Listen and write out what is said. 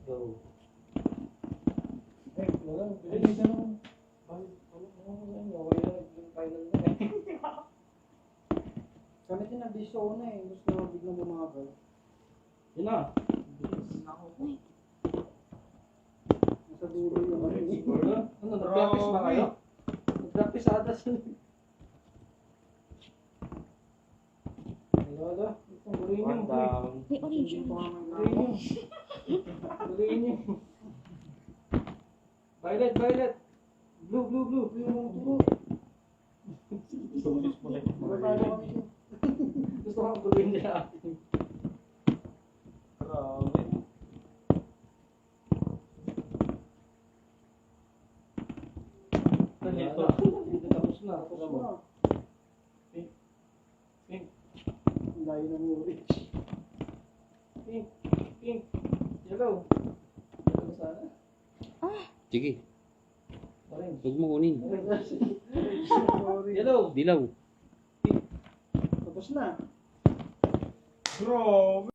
Go. Wala. Bilis na lang. Okay na. Yung final na eh. Kami din nag-show na eh. Gusto na biglang bumagal. Yun na. Nasa dulo yung ano eh. Wala. Ano, nag-practice ba kayo? Nag-practice atas. Wala. Itong gurin One nyo. down. May orange. Hindi pa orange. nga Gurin nyo. Gurin nyo. Violet, violet. Blue, blue, blue. Yung turo. Tulis mo na yung Magkakalo kami siya. Gusto ko ang gurin nila. Grabe. Ito. Tapos na. Tapos Tapos na. na. Pink. Pink. Ang layo ng orange. Pink. Pink. Yellow. Yellow sana. Sige, Orange. huwag mo kunin. Sorry. Yellow. Dilaw. Tapos na. Grabe.